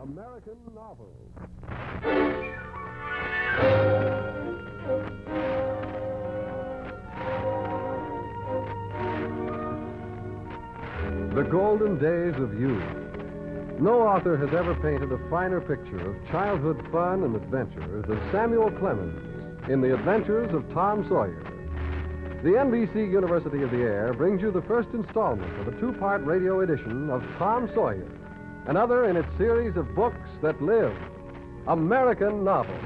American Novels. The golden days of youth. No author has ever painted a finer picture of childhood fun and adventure than Samuel Clemens in The Adventures of Tom Sawyer. The NBC University of the Air brings you the first installment of a two-part radio edition of Tom Sawyer, another in its series of books that live, American Novels.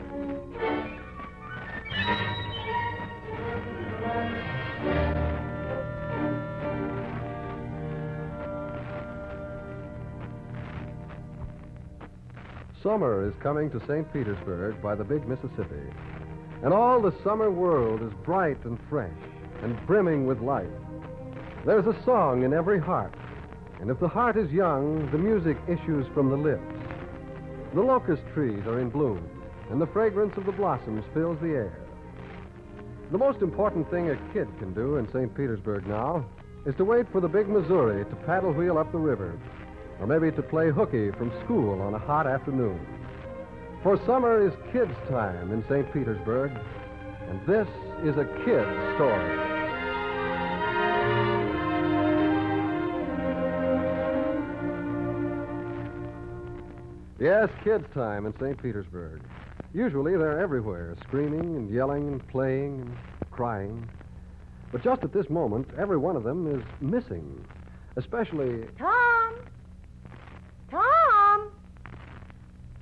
Summer is coming to St. Petersburg by the big Mississippi, and all the summer world is bright and fresh and brimming with life. There's a song in every heart, and if the heart is young, the music issues from the lips. The locust trees are in bloom, and the fragrance of the blossoms fills the air. The most important thing a kid can do in St. Petersburg now is to wait for the big Missouri to paddle wheel up the river, or maybe to play hooky from school on a hot afternoon. For summer is kids' time in St. Petersburg, and this is a kid's story. Yes, kids' time in St. Petersburg. Usually they're everywhere, screaming and yelling and playing and crying. But just at this moment, every one of them is missing, especially... Tom! Tom!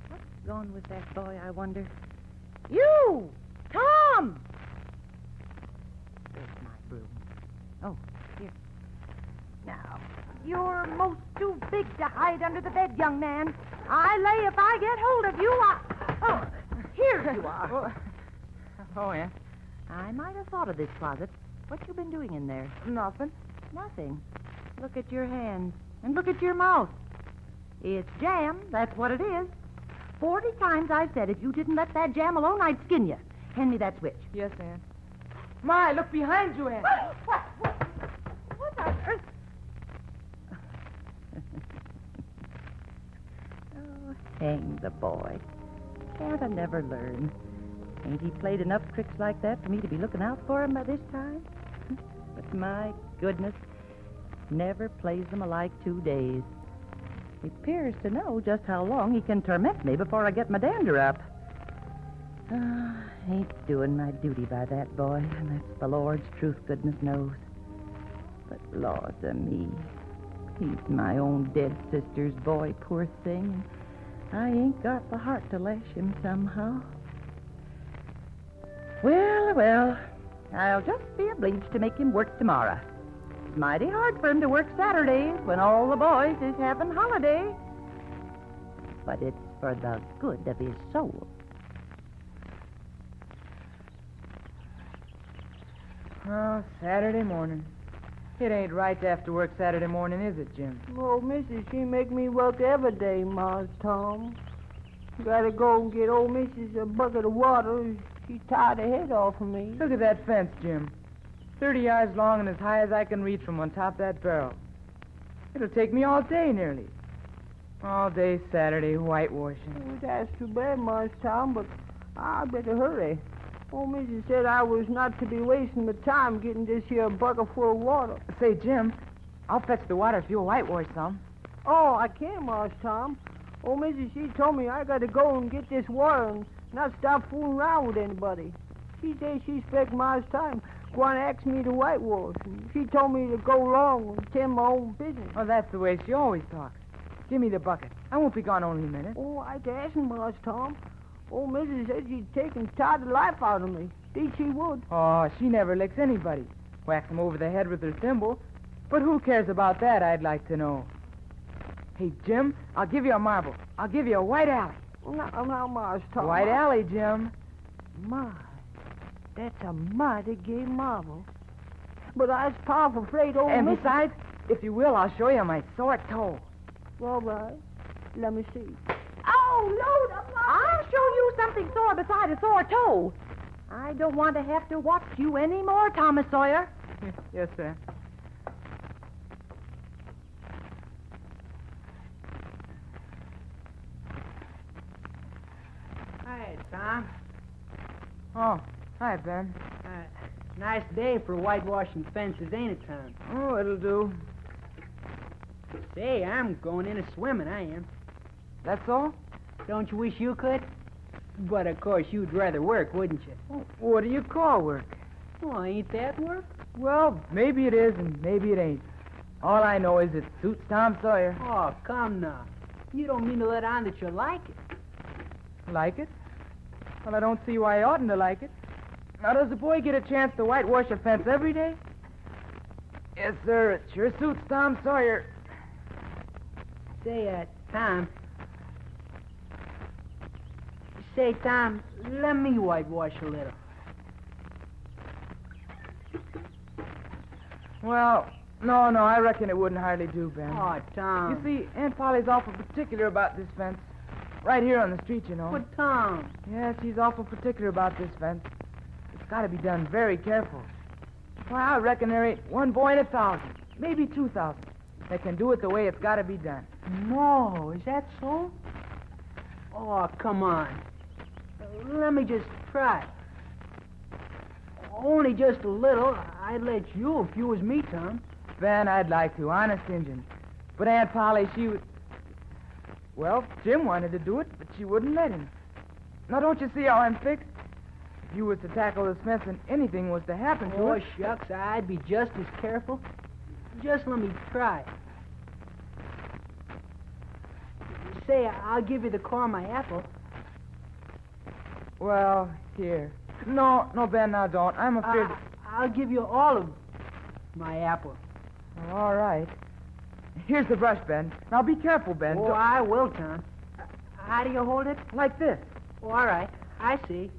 What's going with that boy, I wonder? You! Tom! There's my broom. Oh, here. Now, you're most too big to hide under the bed, young man. I lay if I get hold of you, Oh, here you are. Oh, yeah? I might have thought of this closet. What you been doing in there? Nothing. Nothing. Look at your hands. And look at your mouth. It's jam, that's what it is. 40 times I've said if you didn't let that jam alone, I'd skin you. Hand me that switch. Yes, Ann. My, look behind you, Ann. What on earth? Oh, hang the boy. Can't I never learn? Ain't he played enough tricks like that for me to be looking out for him by this time? But my goodness, never plays them alike 2 days. He appears to know just how long he can torment me before I get my dander up. Ain't doing my duty by that boy, and that's the Lord's truth, goodness knows. But Lord of me, he's my own dead sister's boy, poor thing. I ain't got the heart to lash him somehow. Well, I'll just be obliged to make him work tomorrow. It's mighty hard for him to work Saturdays when all the boys is having holiday. But it's for the good of his soul. Oh, Saturday morning. It ain't right to have to work Saturday morning, is it, Jim? Oh, Missus, she make me work every day, Mars Tom. Gotta go and get old Missus a bucket of water. She tied her head off of me. Look at that fence, Jim. 30 yards long and as high as I can reach from on top of that barrel. It'll take me all day, nearly. All day Saturday, whitewashing. Oh, that's too bad, Mars Tom, but I better hurry. Old Missus said I was not to be wasting my time getting this here bucket full of water. Say, Jim, I'll fetch the water if you'll whitewash some. Oh, I can, Mars Tom. Old Missus, she told me I got to go and get this water and not stop fooling around with anybody. She said she expect Mars Tom going to ask me to whitewash. And she told me to go along and tend my own business. Oh, that's the way she always talks. Give me the bucket. I won't be gone only a minute. Oh, I asked Mars Tom. Old Missus said she'd take and tie the life out of me. Think she would. Oh, she never licks anybody. Whacks them over the head with her thimble. But who cares about that, I'd like to know. Hey, Jim, I'll give you a marble. I'll give you a white alley. Now, Mars Tom. White alley, Jim. My, that's a mighty gay marvel. But I was powerful afraid old And Missus... besides, if you will, I'll show you my sore toe. All right. Let me see. Oh, load up! I'll show you something sore beside a sore toe. I don't want to have to watch you anymore, Thomas Sawyer. Yes, sir. Tom. Oh, hi, Ben. Nice day for whitewashing fences, ain't it, Tom? Oh, it'll do. Say, I'm going in a swimming, I am. That's all? Don't you wish you could? But, of course, you'd rather work, wouldn't you? Oh, what do you call work? Well, ain't that work? Well, maybe it is and maybe it ain't. All I know is it suits Tom Sawyer. Oh, come now. You don't mean to let on that you like it. Like it? Well, I don't see why I oughtn't to like it. Now, does the boy get a chance to whitewash a fence every day? Yes, sir. It sure suits Tom Sawyer. Say, Tom. Say, Tom, let me whitewash a little. Well, no, I reckon it wouldn't hardly do, Ben. Oh, Tom. You see, Aunt Polly's awful particular about this fence. Right here on the street, you know. But, Tom. Yeah, she's awful particular about this fence. It's got to be done very careful. Why, I reckon there ain't one boy in 1,000, maybe 2,000, that can do it the way it's got to be done. No, is that so? Oh, come on. Let me just try. Only just a little. I'd let you if you was me, Tom. Ben, I'd like to, honest Injun. But Aunt Polly, she would... Well, Jim wanted to do it, but she wouldn't let him. Now, don't you see how I'm fixed? If you was to tackle this fence and anything was to happen to it... Oh, shucks, I'd be just as careful. Just let me try. Say, I'll give you the core of my apple. Well, here. No, Ben, now don't. I'm afraid... I'll give you all of my apple. Oh, all right. Here's the brush, Ben. Now, be careful, Ben. Oh, I will, Tom. How do you hold it? Like this. Oh, all right. I see.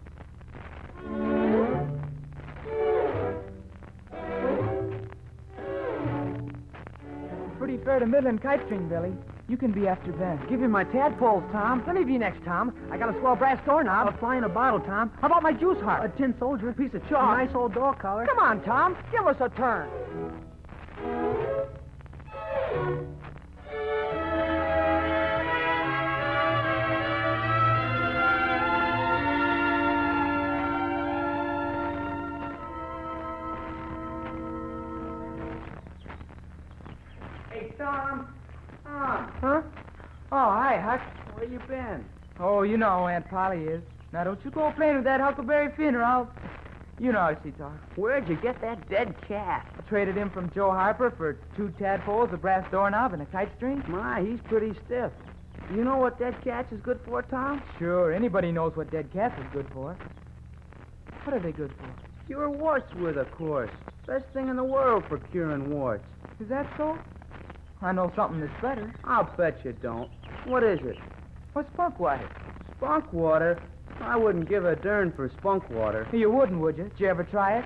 Pretty fair to middling kite string, Billy. You can be after Ben. Give you my tadpoles, Tom. Let me be next, Tom. I got a swell brass doorknob. A fly in a bottle, Tom. How about my juice heart? A tin soldier. A piece of A chalk. nice old dog collar. Come on, Tom. Give us a turn. Hey, Tom. Tom. Huh? Oh, hi, Huck. Where you been? Oh, you know how Aunt Polly is. Now, don't you go playing with that Huckleberry Finn or I'll... You know how she talks. Where'd you get that dead cat? I traded him from Joe Harper for 2 tadpoles, a brass doorknob, and a kite string. My, he's pretty stiff. You know what dead cats is good for, Tom? Sure, anybody knows what dead cats is good for. What are they good for? Cure warts with, of course. Best thing in the world for curing warts. Is that so? I know something that's better. I'll bet you don't. What is it? What's spunk water? Spunk water? I wouldn't give a darn for spunk water. You wouldn't, would you? Did you ever try it?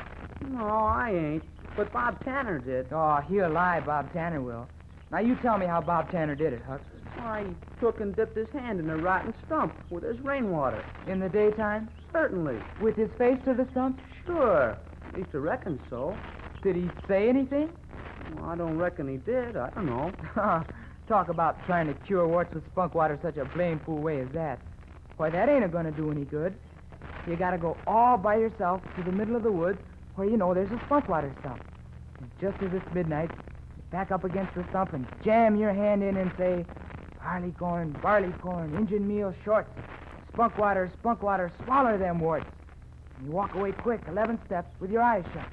No, I ain't. But Bob Tanner did. Oh, he'll lie, Bob Tanner will. Now, you tell me how Bob Tanner did it, Huck. Why, he took and dipped his hand in a rotten stump with his rainwater. In the daytime? Certainly. With his face to the stump? Sure. At least I reckon so. Did he say anything? Well, I don't reckon he did. I don't know. Talk about trying to cure warts with spunk water such a blame fool way as that. Why, that ain't going to do any good. You got to go all by yourself to the middle of the woods where you know there's a spunk water stump. And just as it's midnight, you back up against the stump and jam your hand in and say, barley corn, Injun meal, shorts, spunk water, swallow them warts. And you walk away quick, 11 steps, with your eyes shut.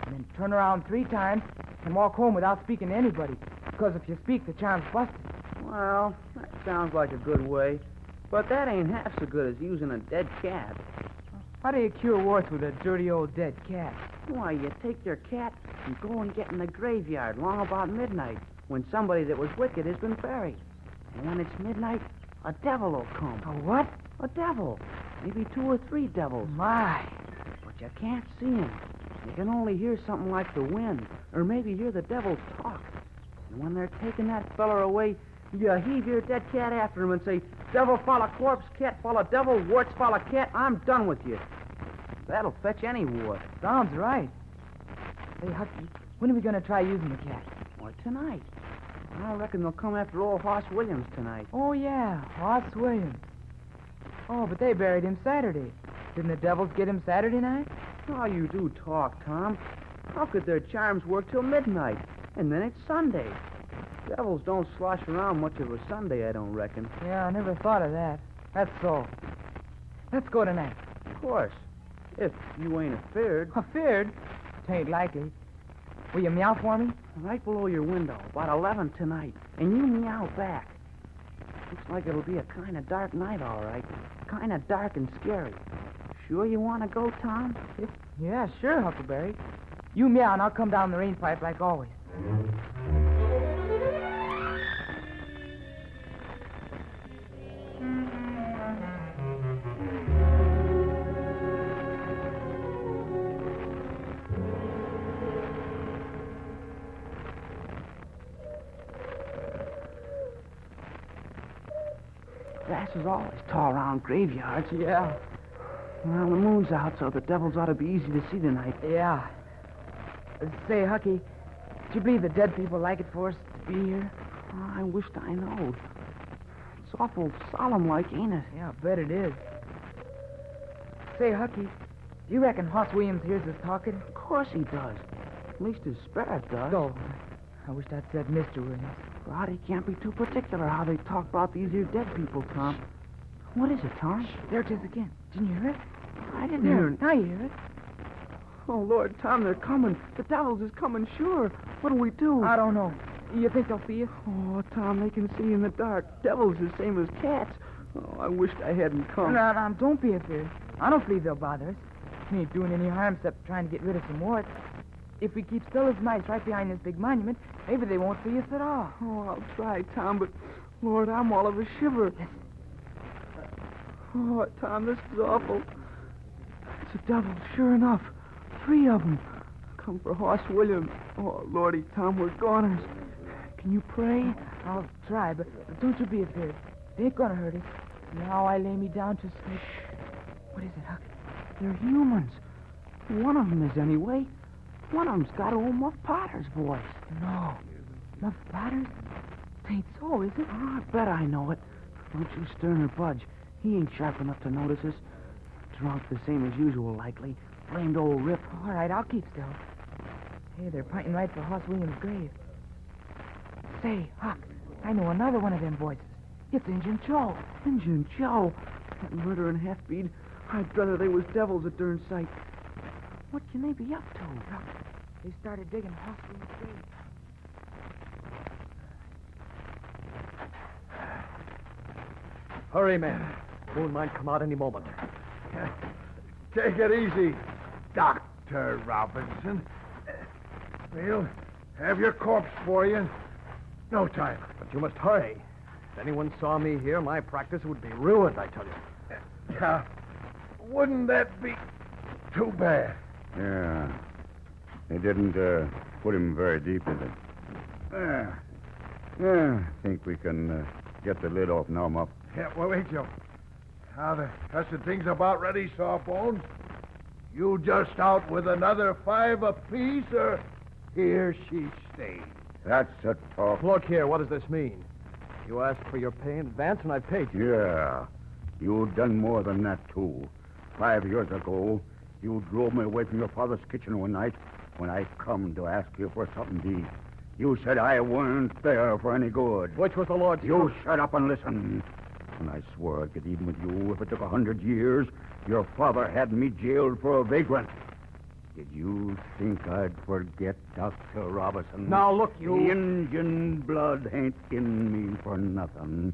And then turn around 3 times and walk home without speaking to anybody. Because if you speak, the charm's busted. Well, that sounds like a good way. But that ain't half so good as using a dead cat. How do you cure warts with a dirty old dead cat? Why, you take your cat and go and get in the graveyard long about midnight when somebody that was wicked has been buried. And when it's midnight, a devil will come. A what? A devil. Maybe 2 or 3 devils. My. But you can't see 'em. You can only hear something like the wind, or maybe hear the devils talk. And when they're taking that feller away, you heave your dead cat after him and say, devil follow corpse, cat follow devil, warts follow cat, I'm done with you. That'll fetch any wart. Sounds right. Hey, Hucky, when are we going to try using the cat? Why, tonight. I reckon they'll come after old Hoss Williams tonight. Oh, yeah, Hoss Williams. Oh, but they buried him Saturday. Didn't the devils get him Saturday night? How you do talk, Tom. How could their charms work till midnight? And then it's Sunday. Devils don't slosh around much of a Sunday, I don't reckon. Yeah, I never thought of that. That's so. Let's go tonight. Of course. If you ain't afeard. Afeard? Tain't likely. Will you meow for me? Right below your window, about 11 tonight. And you meow back. Looks like it'll be a kind of dark night, all right. Kind of dark and scary. Sure you want to go, Tom? Yeah, sure, Huckleberry. You meow and I'll come down the rain pipe like always. Grass is always tall around graveyards. Yeah. Well, the moon's out, so the devils ought to be easy to see tonight. Yeah. Say, Hucky, do you believe the dead people like it for us to be here? Oh, I wished I knowed. It's awful solemn-like, ain't it? Yeah, I bet it is. Say, Hucky, do you reckon Hoss Williams hears us talking? Of course he does. At least his spirit does. Oh, I wish I'd said Mr. Williams. God, he can't be too particular how they talk about these here dead people, Tom. What is it, Tom? There it is again. Didn't you hear it? I didn't hear it. Now you hear it. Oh, Lord, Tom, they're coming. The devils is coming, sure. What'll we do? I don't know. You think they'll see us? Oh, Tom, they can see in the dark. Devils the same as cats. Oh, I wished I hadn't come. No, don't be afraid. I don't believe they'll bother us. We ain't doing any harm except trying to get rid of some warts. If we keep still as mice right behind this big monument, maybe they won't see us at all. Oh, I'll try, Tom, but, Lord, I'm all of a shiver. Oh, Tom, this is awful. It's a devil, sure enough. 3 of them. Come for Hoss Williams. Oh, Lordy, Tom, we're goners. Can you pray? I'll try, but don't you be afraid. They ain't gonna hurt us. Now I lay me down to sleep. What is it, Huck? They're humans. One of them is, anyway. One of them's got old Muff Potter's voice. No. Muff Potter's? Ain't so, is it? Oh, I bet I know it. Don't you stir or budge. He ain't sharp enough to notice us. Drunk the same as usual, likely. Blamed old Rip. All right, I'll keep still. Hey, they're pointing right for Hoss Williams' grave. Say, Huck, I know another one of them voices. It's Injun Joe. Injun Joe? That murdering half-breed. I'd rather they was devils at darn sight. What can they be up to? Look, they started digging Hoss Williams' grave. Hurry, men. Moon might come out any moment. Take it easy, Dr. Robinson. We'll have your corpse for you. No time. But you must hurry. If anyone saw me here, my practice would be ruined, I tell you. Wouldn't that be too bad? Yeah. They didn't put him very deep, did they? Yeah, I think we can get the lid off now, Muff. Yeah, well, wait, Joe. Now, the cussed thing's about ready, Sawbones. You just out with another 5 apiece, or here she stays? That's a talk. Look here, what does this mean? You asked for your pay in advance, and I paid you. Yeah. You done more than that, too. 5 years ago, you drove me away from your father's kitchen one night when I come to ask you for something to eat. You said I weren't there for any good. Which was the Lord's You truth. shut up and listen. And I swore I'd get even with you if it took 100 years. Your father had me jailed for a vagrant. Did you think I'd forget, Dr. Robinson? Now, look, The you... Indian blood ain't in me for nothing.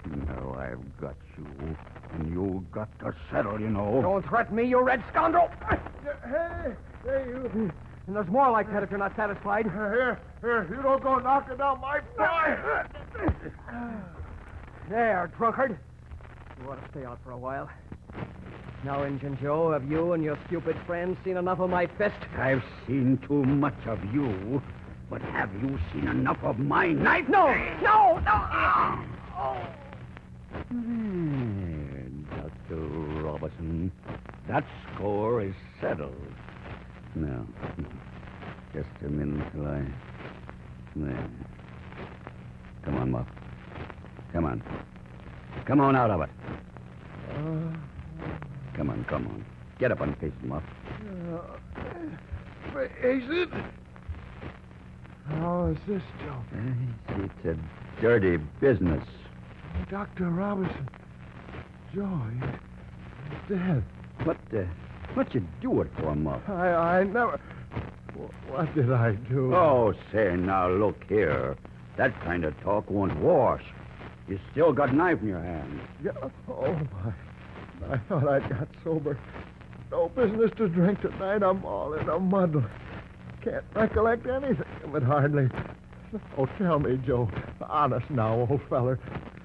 Now I've got you, and you got to settle, you know. Don't threaten me, you red scoundrel! Hey, you. And there's more like that if you're not satisfied. Here, you don't go knocking down my boy. There, drunkard. You ought to stay out for a while. Now, Injun Joe, have you and your stupid friends seen enough of my fist? I've seen too much of you, but have you seen enough of my knife? No! Dr. Robinson, that score is settled. Now, just a minute till I... There. Come on, Muff. Come on. Come on out of it. Come on. Get up and face him up. Face it? How is this, Joe? It's a dirty business. Dr. Robinson. Joe, he's dead. What'd you do it for, Muff? I never... What did I do? Oh, say, now, look here. That kind of talk won't wash. You still got a knife in your hand. Yeah. Oh, my. I thought I'd got sober. No business to drink tonight. I'm all in a muddle. Can't recollect anything of it, hardly. Oh, tell me, Joe. Honest now, old feller.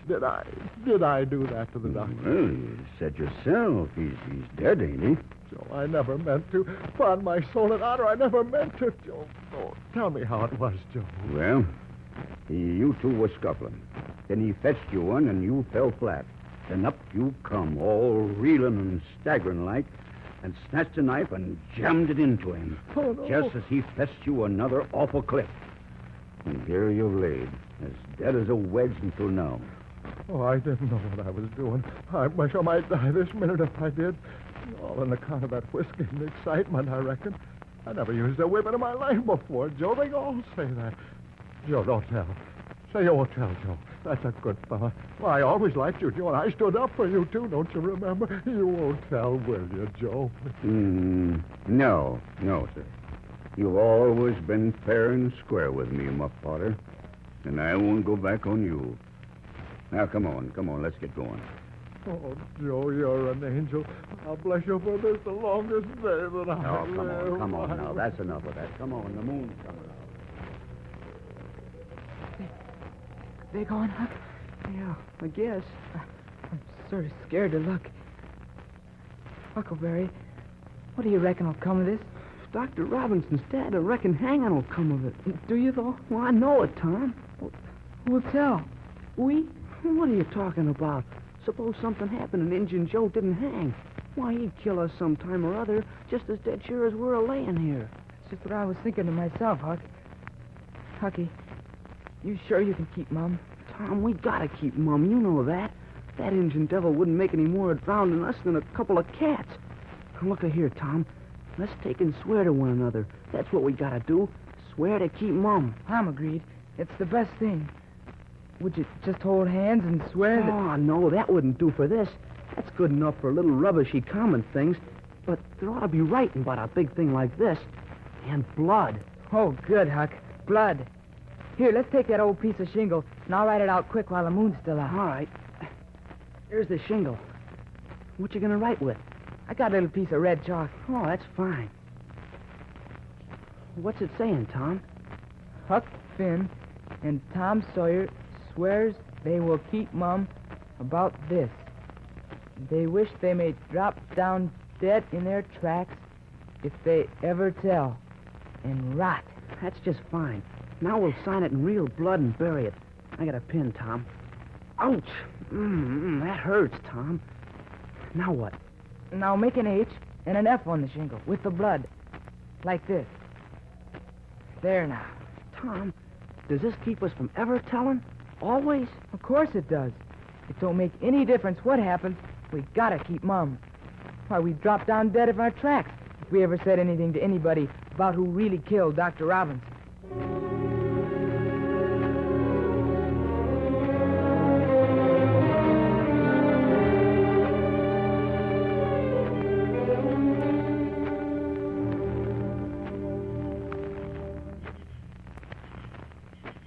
Did I do that to the doctor? Well, you said yourself. He's dead, ain't he? Joe, I never meant to. Upon my soul and honor, I never meant to. Joe, oh, tell me how it was, Joe. Well, you two were scuffling. Then he fetched you one, and you fell flat. Then up you come, all reeling and staggering like, and snatched a knife and jammed it into him. Oh, no. Just as he fetched you another awful clip. And here you've laid, as dead as a wedge until now. Oh, I didn't know what I was doing. I wish I might die this minute if I did. All on account of that whiskey and excitement, I reckon. I never used a whipping in my life before, Joe. They all say that. Joe, don't tell. Say you won't tell, Joe. That's a good fella. Well, I always liked you, Joe, and I stood up for you, too. Don't you remember? You won't tell, will you, Joe? No, sir. You've always been fair and square with me, Muff Potter. And I won't go back on you. Now, come on, let's get going. Oh, Joe, you're an angel. I'll bless you for this the longest day that I live. Come on now. That's enough of that. Come on, the moon's coming out. They gone, Huck? Yeah, I guess. I'm sort of scared to look. Huckleberry, what do you reckon will come of this? If Dr. Robinson's dead, I reckon hanging will come of it. Do you, though? Well, I know it, Tom. Who'll tell? We? What are you talking about? Suppose something happened and Injun Joe didn't hang. Why, he'd kill us sometime or other, just as dead sure as we're a-laying here. That's just what I was thinking to myself, Huck. Hucky, you sure you can keep Mum? Tom, we gotta keep Mum, you know that. That Injun devil wouldn't make any more of drowning us than a couple of cats. Now, look here, Tom. Let's take and swear to one another. That's what we gotta do. Swear to keep Mum. I'm agreed. It's the best thing. Would you just hold hands and swear that... Oh, no, that wouldn't do for this. That's good enough for little rubbishy common things. But there ought to be writing about a big thing like this. And blood. Oh, good, Huck. Blood. Here, let's take that old piece of shingle, and I'll write it out quick while the moon's still out. All right. Here's the shingle. What you gonna write with? I got a little piece of red chalk. Oh, that's fine. What's it saying, Tom? Huck Finn and Tom Sawyer swears they will keep Mum about this. They wish they may drop down dead in their tracks if they ever tell, and rot. That's just fine. Now we'll sign it in real blood and bury it. I got a pin, Tom. Ouch! That hurts, Tom. Now what? Now make an H and an F on the shingle with the blood. Like this. There now. Tom, does this keep us from ever telling? Always? Of course it does. It don't make any difference what happens. We gotta keep Mum. Why, we'd drop down dead of our tracks if we ever said anything to anybody about who really killed Dr. Robinson.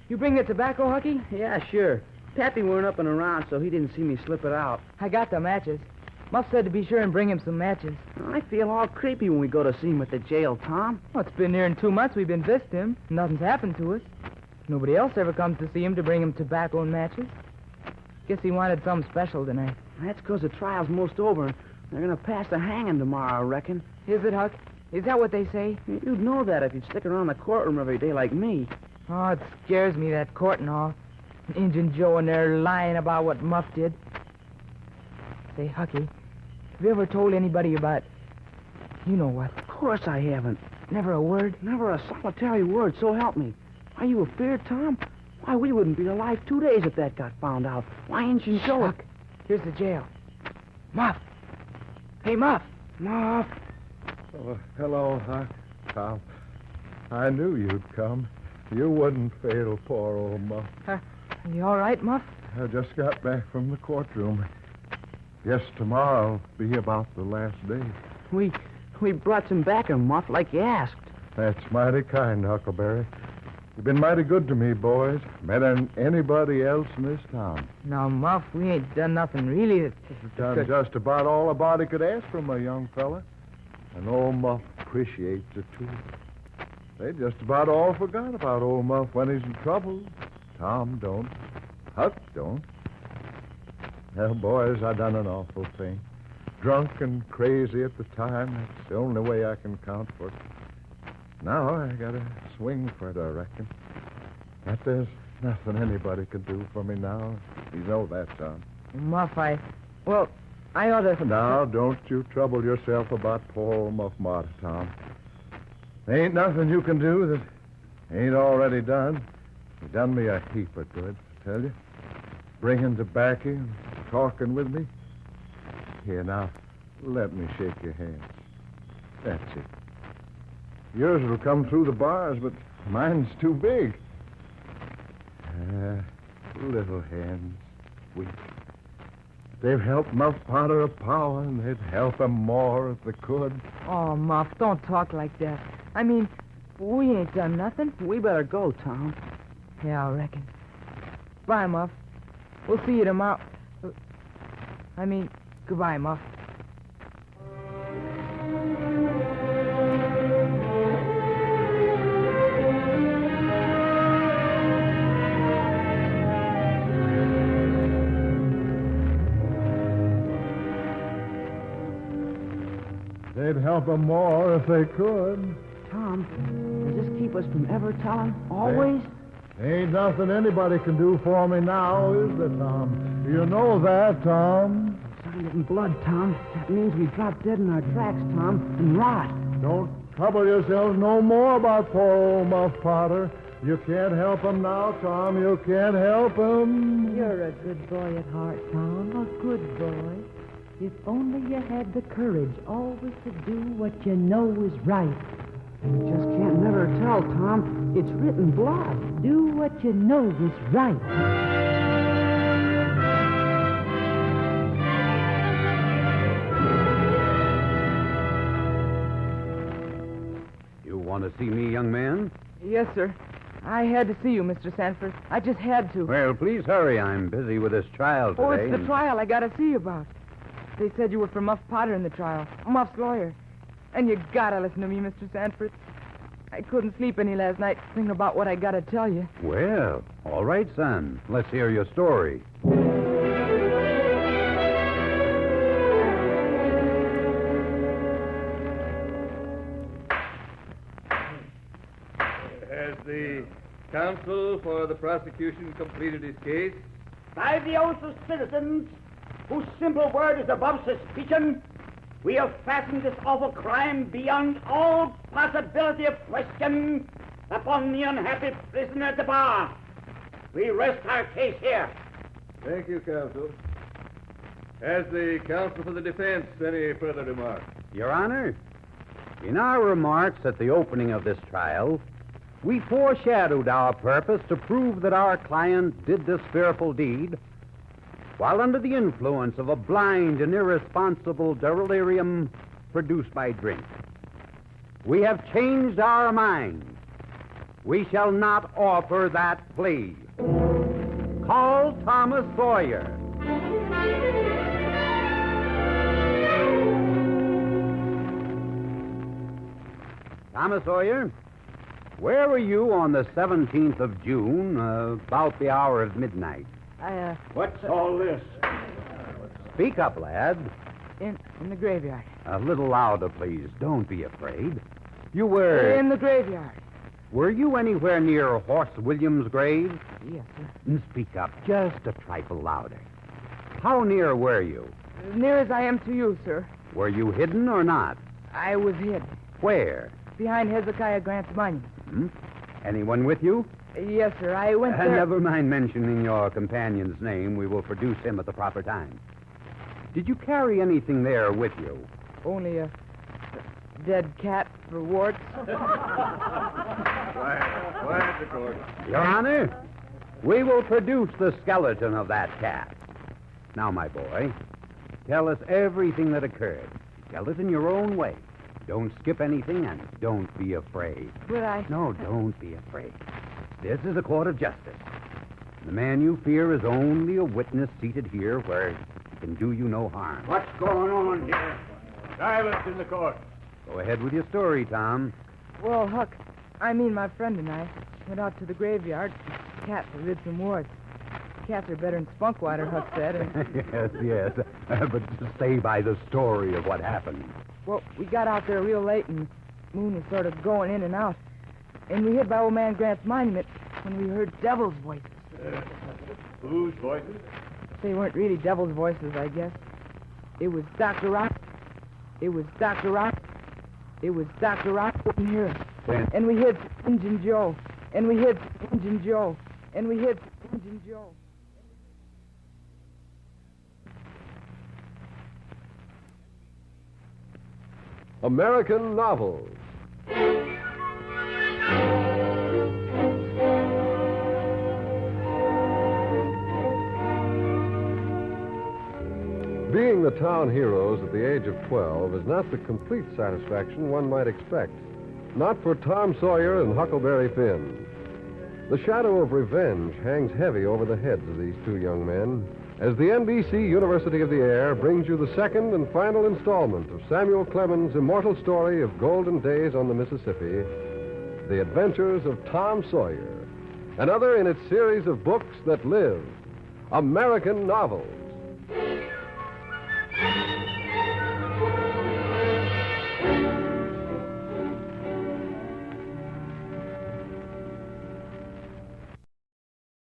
You bring the tobacco, Hucky? Yeah, sure. Pappy weren't up and around, so he didn't see me slip it out. I got the matches. Muff said to be sure and bring him some matches. I feel all creepy when we go to see him at the jail, Tom. Well, it's been nearing 2 months we've been visiting him. Nothing's happened to us. Nobody else ever comes to see him to bring him tobacco and matches. Guess he wanted something special tonight. That's because the trial's most over. They're going to pass the hanging tomorrow, I reckon. Is it, Huck? Is that what they say? You'd know that if you'd stick around the courtroom every day like me. Oh, it scares me, that court and all. Injun Joe in there lying about what Muff did. Say, Hucky, have you ever told anybody about... You know what? Of course I haven't. Never a word? Never a solitary word, so help me. Are you afeard, Tom? Why, we wouldn't be alive 2 days if that got found out. Why, Injun Joe... Huck, here's the jail. Muff. Hey, Muff. Muff. Oh, hello, Tom. I knew you'd come. You wouldn't fail poor old Muff. You all right, Muff? I just got back from the courtroom. Guess tomorrow'll be about the last day. We brought some back, Muff, like you asked. That's mighty kind, Huckleberry. You've been mighty good to me, boys. Better than anybody else in this town. Now, Muff, we ain't done nothing really. You've done just about all a body could ask from a young fella. And old Muff appreciates it, too. They just about all forgot about old Muff when he's in trouble. Tom don't. Huck don't. Well, boys, I done an awful thing. Drunk and crazy at the time. That's the only way I can count for it. Now I gotta swing for it, I reckon. But there's nothing anybody can do for me now. You know that, Tom. Muff, I ought to... Now, don't you trouble yourself about poor old Muff Marty, Tom. There ain't nothing you can do that ain't already done. You done me a heap of good, I tell you. Bringing tobacco and talking with me. Here, now, let me shake your hands. That's it. Yours will come through the bars, but mine's too big. Little hands, weak. They've helped Muff Potter a power, and they'd help him more if they could. Oh, Muff, don't talk like that. I mean, we ain't done nothing. We better go, Tom. Yeah, I reckon. Bye, Muff. We'll see you tomorrow. Goodbye, Muff. They'd help him more if they could. Tom, does this keep us from ever telling? Always? Ain't nothing anybody can do for me now, is there, Tom? You know that, Tom. Signed it in blood, Tom. That means we drop dead in our tracks, Tom, and rot. Don't trouble yourselves no more about poor old Muff Potter. You can't help him now, Tom. You can't help him. You're a good boy at heart, Tom. A good boy. If only you had the courage always to do what you know is right. You just can't never tell, Tom. It's written blood. Do what you know is right. You want to see me, young man? Yes, sir. I had to see you, Mr. Sanford. I just had to. Well, please hurry. I'm busy with this trial today. Oh, it's the trial I got to see you about. They said you were for Muff Potter in the trial. Muff's lawyer. And you gotta listen to me, Mr. Sanford. I couldn't sleep any last night thinking about what I gotta tell you. Well, all right, son. Let's hear your story. Has the counsel for the prosecution completed his case? By the oath of citizens, whose simple word is above suspicion, we have fastened this awful crime beyond all possibility of question upon the unhappy prisoner at the bar. We rest our case here. Thank you, counsel. Has the counsel for the defense any further remarks? Your Honor, in our remarks at the opening of this trial, we foreshadowed our purpose to prove that our client did this fearful deed while under the influence of a blind and irresponsible delirium produced by drink. We have changed our minds. We shall not offer that plea. Call Thomas Sawyer. Thomas Sawyer, where were you on the 17th of June, about the hour of midnight? What's all this? Speak up, lad. In the graveyard. A little louder, please. Don't be afraid. You were... In the graveyard. Were you anywhere near Horse Williams' grave? Yes, sir. Speak up just a trifle louder. How near were you? As near as I am to you, sir. Were you hidden or not? I was hid. Where? Behind Hezekiah Grant's monument. Anyone with you? Yes, sir. I went there... Never mind mentioning your companion's name. We will produce him at the proper time. Did you carry anything there with you? Only a dead cat for warts. Quiet, the court. Your Honor, we will produce the skeleton of that cat. Now, my boy, tell us everything that occurred. Tell it in your own way. Don't skip anything and don't be afraid. But No, don't be afraid. This is a court of justice. The man you fear is only a witness seated here where he can do you no harm. What's going on here? Silence in the court. Go ahead with your story, Tom. Well, Huck, my friend and I went out to the graveyard. Cats have rid some warts. Cats are better than spunk water, Huck said. And, yes. But just stay by the story of what happened. well, we got out there real late, and the moon was sort of going in and out. And we hid by old man Grant's monument when we heard devil's voices. Whose voices? They weren't really devil's voices, I guess. It was Dr. Rock. It was Dr. Rock. It was Dr. Rock wouldn't hear us. Then- And we hid Injun Joe. And we hid Injun Joe. And we hid Injun Joe. American novels. Being the town heroes at the age of 12 is not the complete satisfaction one might expect. Not for Tom Sawyer and Huckleberry Finn. The shadow of revenge hangs heavy over the heads of these two young men as the NBC University of the Air brings you the second and final installment of Samuel Clemens' immortal story of golden days on the Mississippi, The Adventures of Tom Sawyer, another in its series of books that live, American novels.